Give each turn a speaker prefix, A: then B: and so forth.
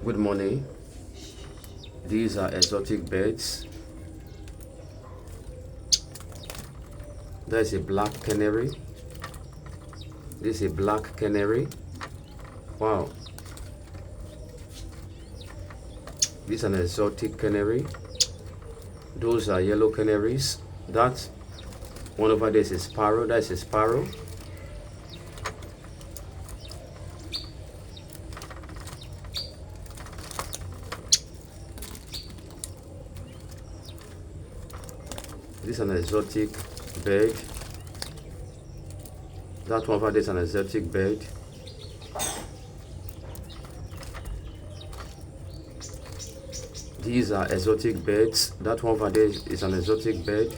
A: Good morning. These are exotic birds. There's a black canary. This is a black canary. Wow. This is an exotic canary. Those are yellow canaries. That one over there is a sparrow. That's a sparrow. This is an exotic bird. That one over there is an exotic bird. These are exotic birds. That one over there is an exotic bird.